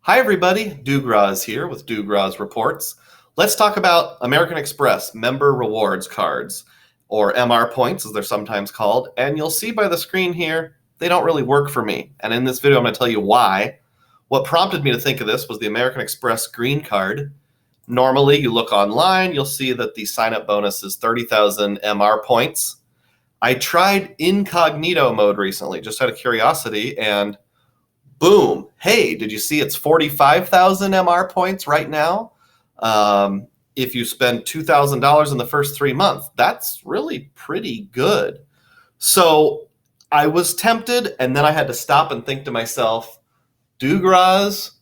Hi everybody, Dugraz here with Dugraz Reports. Let's talk about American Express Member Rewards Cards, or MR Points as they're sometimes called, and you'll see by the screen here, they don't really work for me. And in this video I'm going to tell you why. What prompted me to think of this was the American Express Green Card. Normally you look online, you'll see that the sign-up bonus is 30,000 MR Points. I tried incognito mode recently, just out of curiosity, and boom, hey, did you see it's 45,000 MR points right now? If you spend $2,000 in the first 3 months, that's really pretty good. So I was tempted, and then I had to stop and think to myself, Dugraz,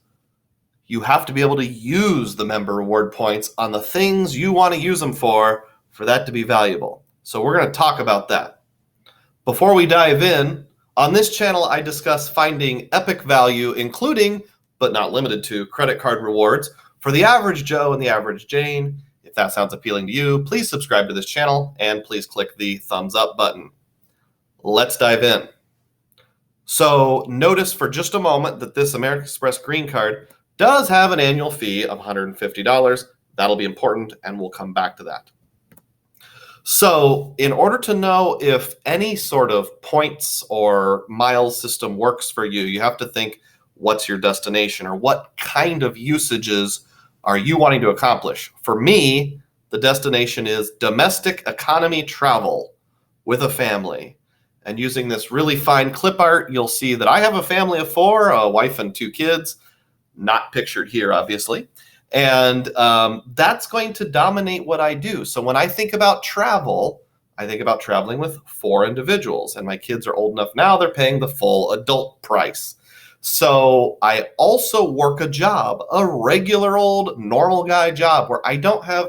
you have to be able to use the member reward points on the things you want to use them for that to be valuable. So we're going to talk about that. Before we dive in, on this channel, I discuss finding epic value, including, but not limited to, credit card rewards for the average Joe and the average Jane. If that sounds appealing to you, please subscribe to this channel and please click the thumbs up button. Let's dive in. So notice for just a moment that this American Express Green Card does have an annual fee of $150. That'll be important, and we'll come back to that. So in order to know if any sort of points or miles system works for you, you have to think, what's your destination, or what kind of usages are you wanting to accomplish? For me, the destination is domestic economy travel with a family. And using this really fine clip art, you'll see that I have a family of 4, a wife and 2 kids, not pictured here, obviously. And that's going to dominate what I do. So when I think about travel, I think about traveling with 4 individuals. And my kids are old enough now, they're paying the full adult price. So I also work a job, a regular old normal guy job, where I don't have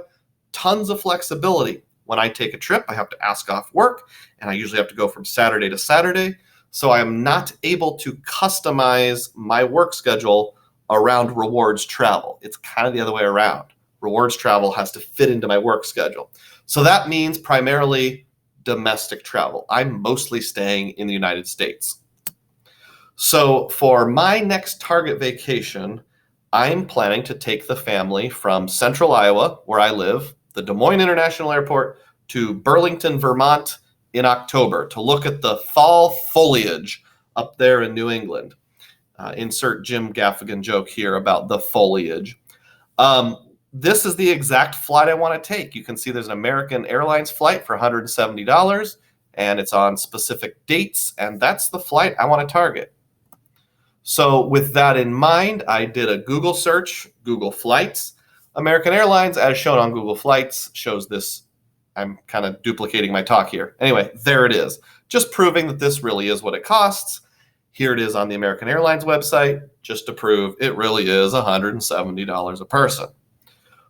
tons of flexibility. When I take a trip, I have to ask off work, and I usually have to go from Saturday to Saturday. So I am not able to customize my work schedule around rewards travel. It's kind of the other way around. Rewards travel has to fit into my work schedule. So that means primarily domestic travel. I'm mostly staying in the United States. So for my next Target vacation, I'm planning to take the family from Central Iowa, where I live, the Des Moines International Airport, to Burlington, Vermont in October to look at the fall foliage up there in New England. Insert Jim Gaffigan joke here about the foliage. This is the exact flight I want to take. You can see there's an American Airlines flight for $170, and it's on specific dates, and that's the flight I want to target. So with that in mind, I did a Google search, Google Flights. American Airlines, as shown on Google Flights, shows this. I'm kind of duplicating my talk here. Anyway, there it is. Just proving that this really is what it costs. Here it is on the American Airlines website, just to prove it really is $170 a person.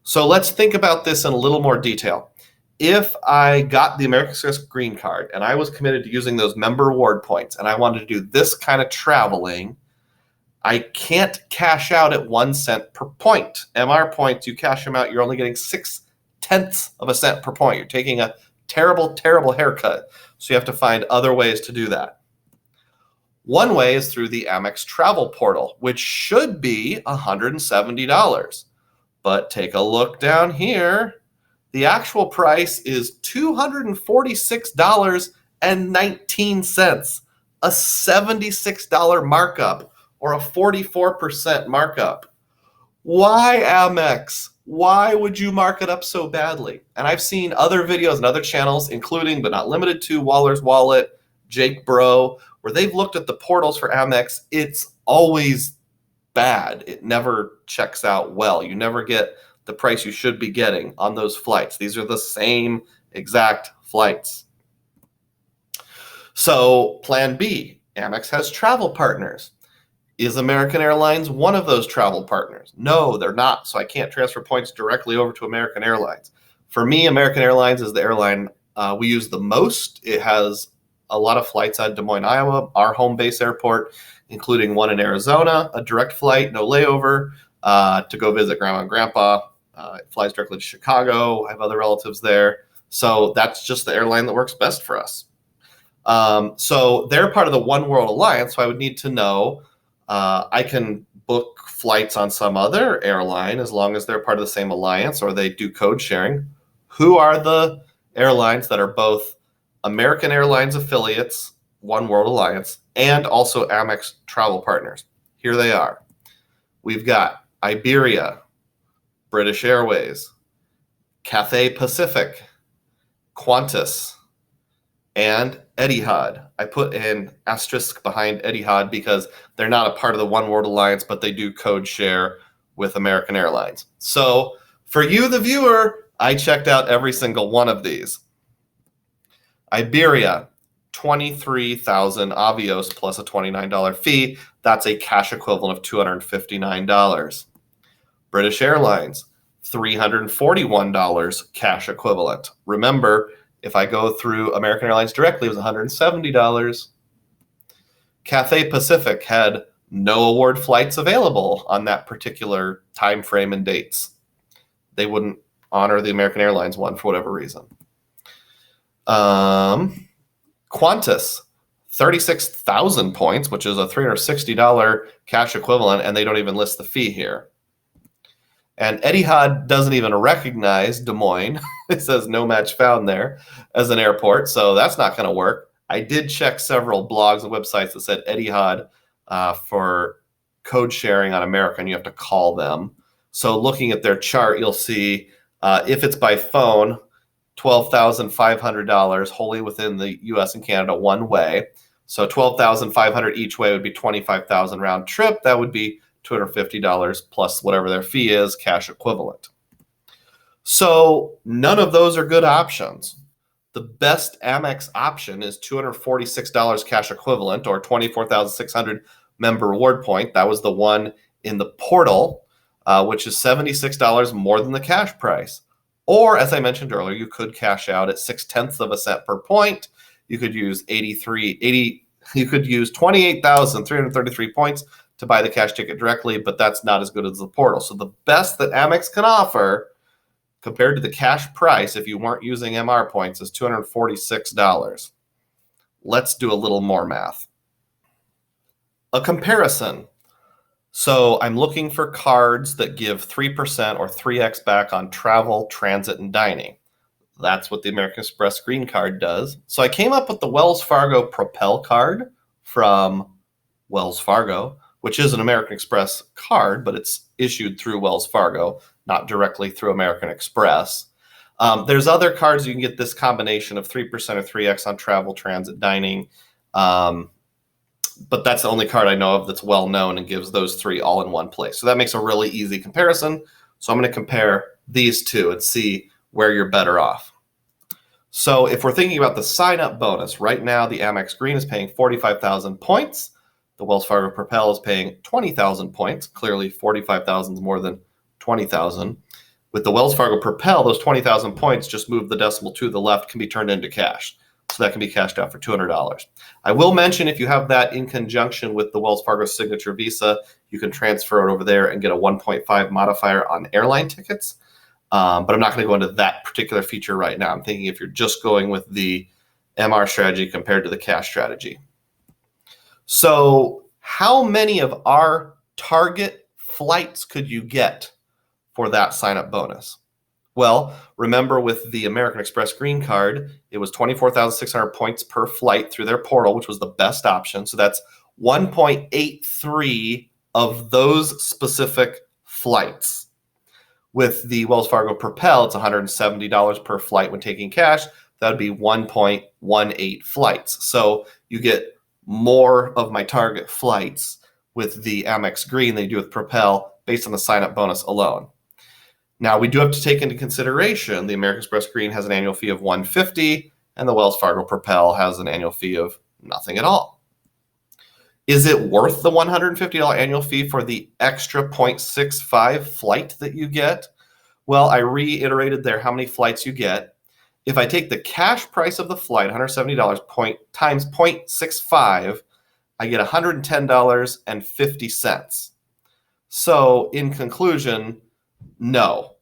So let's think about this in a little more detail. If I got the American Express Green Card and I was committed to using those member reward points and I wanted to do this kind of traveling, I can't cash out at 1 cent per point. MR points, you cash them out, you're only getting 0.6 of a cent per point. You're taking a terrible, terrible haircut. So you have to find other ways to do that. One way is through the Amex travel portal, which should be $170. But take a look down here. The actual price is $246.19, a $76 markup, or a 44% markup. Why, Amex? Why would you mark it up so badly? And I've seen other videos and other channels, including but not limited to Waller's Wallet, Jake Bro, where they've looked at the portals for Amex. It's always bad. It never checks out well. You never get the price you should be getting on those flights. These are the same exact flights. So plan B, Amex has travel partners. Is American Airlines one of those travel partners? No, they're not. So I can't transfer points directly over to American Airlines. For me, American Airlines is the airline we use the most. It has a lot of flights out of Des Moines, Iowa, our home base airport, including one in Arizona, a direct flight, no layover, to go visit grandma and grandpa. It flies directly to Chicago. I have other relatives there. So that's just the airline that works best for us. So they're part of the One World Alliance. So I would need to know I can book flights on some other airline as long as they're part of the same alliance or they do code sharing. Who are the airlines that are both American Airlines affiliates, One World Alliance, and also Amex travel partners? Here they are. We've got Iberia, British Airways, Cathay Pacific, Qantas, and Etihad. I put an asterisk behind Etihad because they're not a part of the One World Alliance, but they do code share with American Airlines. So for you, the viewer, I checked out every single one of these. Iberia, 23,000 Avios plus a $29 fee. That's a cash equivalent of $259. British Airlines, $341 cash equivalent. Remember, if I go through American Airlines directly, it was $170. Cathay Pacific had no award flights available on that particular time frame and dates. They wouldn't honor the American Airlines one for whatever reason. Qantas, 36,000 points, which is a $360 cash equivalent, and they don't even list the fee here. And Etihad doesn't even recognize Des Moines. It says no match found there as an airport, so that's not going to work. I did check several blogs and websites that said Etihad for code sharing on American, you have to call them. So looking at their chart, you'll see if it's by phone, $12,500 wholly within the US and Canada one way. So $12,500 each way would be $25,000 round trip. That would be $250 plus whatever their fee is, cash equivalent. So none of those are good options. The best Amex option is $246 cash equivalent or 24,600 member reward point. That was the one in the portal, which is $76 more than the cash price. Or, as I mentioned earlier, you could cash out at 0.6 of a cent per point. You could use you could use 28,333 points to buy the cash ticket directly, but that's not as good as the portal. So the best that Amex can offer compared to the cash price if you weren't using MR points is $246. Let's do a little more math. A comparison. So I'm looking for cards that give 3% or 3x back on travel, transit, and dining. That's what the American Express Green Card does. So I came up with the Wells Fargo Propel card from Wells Fargo, which is an American Express card, but it's issued through Wells Fargo, not directly through American Express. There's other cards you can get this combination of 3% or 3x on travel, transit, dining. But that's the only card I know of that's well known and gives those three all in one place. So that makes a really easy comparison. So I'm going to compare these two and see where you're better off. So if we're thinking about the sign-up bonus, right now the Amex Green is paying 45,000 points. The Wells Fargo Propel is paying 20,000 points. Clearly 45,000 is more than 20,000. With the Wells Fargo Propel, those 20,000 points just move the decimal to the left, can be turned into cash. So that can be cashed out for $200. I will mention if you have that in conjunction with the Wells Fargo Signature Visa, you can transfer it over there and get a 1.5 modifier on airline tickets. But I'm not going to go into that particular feature right now. I'm thinking if you're just going with the MR strategy compared to the cash strategy. So how many of our target flights could you get for that sign-up bonus? Well, remember with the American Express Green Card, it was 24,600 points per flight through their portal, which was the best option. So that's 1.83 of those specific flights. With the Wells Fargo Propel, it's $170 per flight when taking cash. That would be 1.18 flights. So you get more of my target flights with the Amex Green than you do with Propel based on the sign-up bonus alone. Now, we do have to take into consideration the American Express Green has an annual fee of $150 and the Wells Fargo Propel has an annual fee of nothing at all. Is it worth the $150 annual fee for the extra 0.65 flight that you get? Well, I reiterated there how many flights you get. If I take the cash price of the flight, $170 times 0.65, I get $110.50. So in conclusion, no,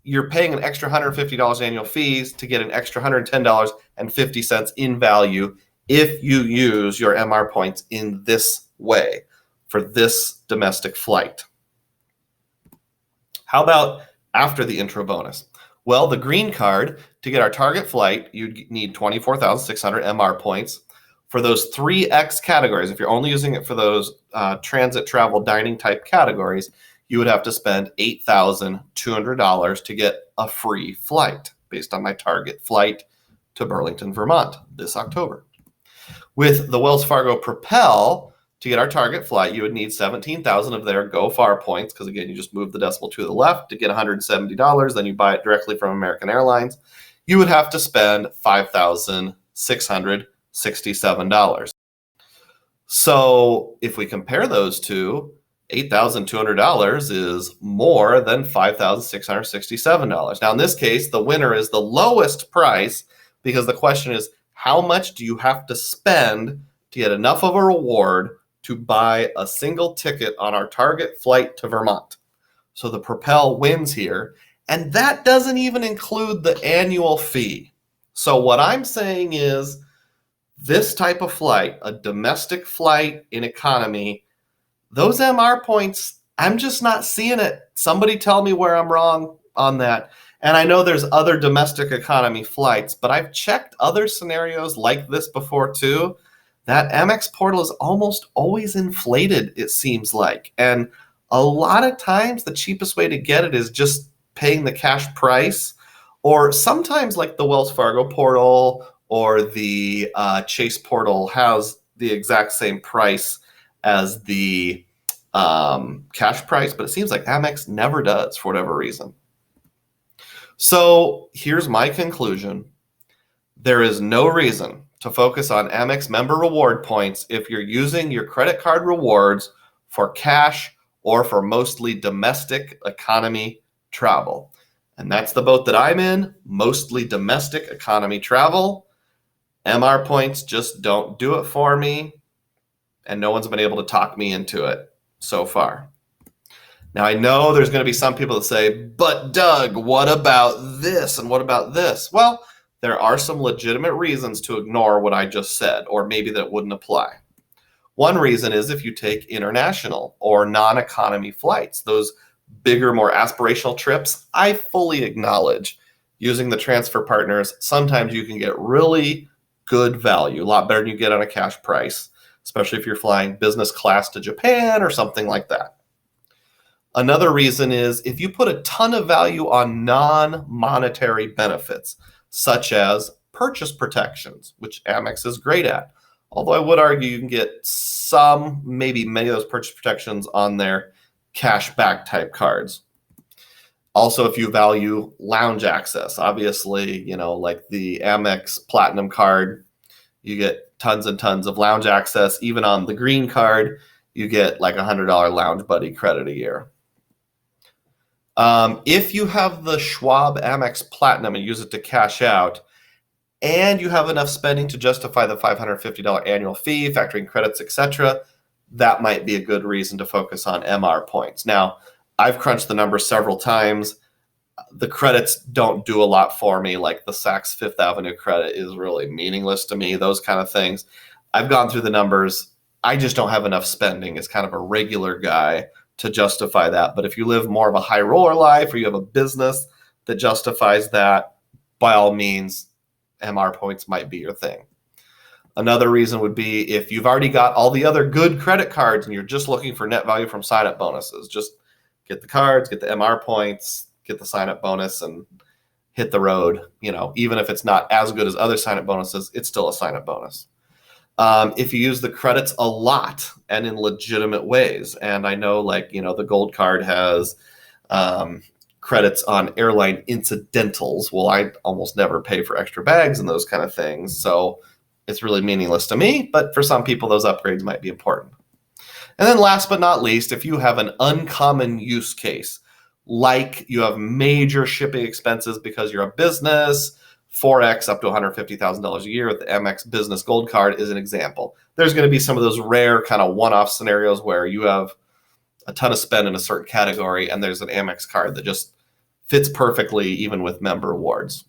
you're paying an extra $150 annual fees to get an extra $110.50 in value if you use your MR points in this way. for this domestic flight. How about after the intro bonus? Well, the green card, to get our target flight, you'd need 24,600 MR points. For those 3X categories, if you're only using it for those transit, travel, dining type categories, you would have to spend $8,200 to get a free flight based on my target flight to Burlington, Vermont this October. With the Wells Fargo Propel, to get our target flight, you would need 17,000 of their Go Far points, because again, you just move the decimal to the left to get $170. Then you buy it directly from American Airlines. You would have to spend $5,667. So if we compare those two, $8,200 is more than $5,667. Now, in this case, the winner is the lowest price, because the question is, how much do you have to spend to get enough of a reward to buy a single ticket on our target flight to Vermont? So the Propel wins here, and that doesn't even include the annual fee. So what I'm saying is, this type of flight, a domestic flight in economy, those MR points, I'm just not seeing it. Somebody tell me where I'm wrong on that. And I know there's other domestic economy flights, but I've checked other scenarios like this before too. That Amex portal is almost always inflated, it seems like. And a lot of times the cheapest way to get it is just paying the cash price, or sometimes like the Wells Fargo portal or the Chase portal has the exact same price as the cash price, but it seems like Amex never does for whatever reason. So here's my conclusion. There is no reason to focus on Amex member reward points if you're using your credit card rewards for cash or for mostly domestic economy travel. And that's the boat that I'm in, mostly domestic economy travel. MR points just don't do it for me, and no one's been able to talk me into it so far. Now, I know there's going to be some people that say, but Doug, what about this and what about this? Well, there are some legitimate reasons to ignore what I just said, or maybe that wouldn't apply. One reason is if you take international or non-economy flights, those bigger, more aspirational trips, I fully acknowledge using the transfer partners, sometimes you can get really good value, a lot better than you get on a cash price, especially if you're flying business class to Japan or something like that. Another reason is if you put a ton of value on non-monetary benefits, such as purchase protections, which Amex is great at. Although I would argue you can get some, maybe many of those purchase protections on their cash back type cards. Also, if you value lounge access, obviously, like the Amex Platinum card, you get tons and tons of lounge access. Even on the green card, you get like $100 Lounge Buddy credit a year. If you have the Schwab Amex Platinum and use it to cash out, and you have enough spending to justify the $550 annual fee, factoring credits, etc., that might be a good reason to focus on MR points. Now, I've crunched the numbers several times. The credits don't do a lot for me. Like the Saks Fifth Avenue credit is really meaningless to me, those kind of things. I've gone through the numbers. I just don't have enough spending as kind of a regular guy to justify that. But if you live more of a high roller life or you have a business that justifies that, by all means, MR points might be your thing. Another reason would be if you've already got all the other good credit cards and you're just looking for net value from sign-up bonuses, just get the cards, get the MR points, get the sign-up bonus, and hit the road. Even if it's not as good as other sign-up bonuses, it's still a sign-up bonus. If you use the credits a lot and in legitimate ways, and I know the gold card has credits on airline incidentals. Well, I almost never pay for extra bags and those kind of things. So it's really meaningless to me, but for some people, those upgrades might be important. And then last but not least, if you have an uncommon use case, like you have major shipping expenses because you're a business, 4X up to $150,000 a year with the Amex Business Gold Card is an example. There's going to be some of those rare kind of one-off scenarios where you have a ton of spend in a certain category and there's an Amex card that just fits perfectly even with member rewards.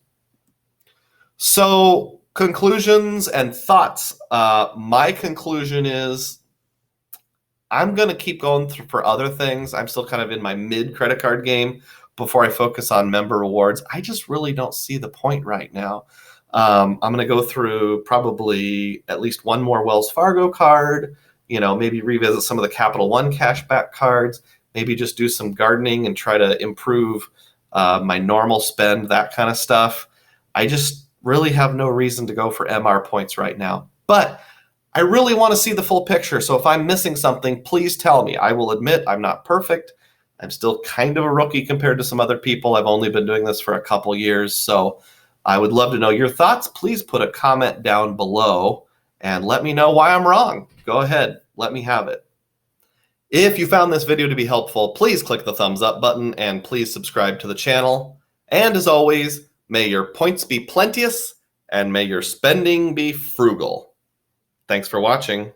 So conclusions and thoughts. My conclusion is I'm going to keep going through for other things. I'm still kind of in my mid credit card game before I focus on member rewards. I just really don't see the point right now. I'm going to go through probably at least one more Wells Fargo card, maybe revisit some of the Capital One cashback cards, maybe just do some gardening and try to improve my normal spend, that kind of stuff. I just really have no reason to go for MR points right now. But I really want to see the full picture. So if I'm missing something, please tell me. I will admit I'm not perfect. I'm still kind of a rookie compared to some other people. I've only been doing this for a couple years. So I would love to know your thoughts. Please put a comment down below and let me know why I'm wrong. Go ahead. Let me have it. If you found this video to be helpful, please click the thumbs up button and please subscribe to the channel. And as always, may your points be plenteous and may your spending be frugal. Thanks for watching.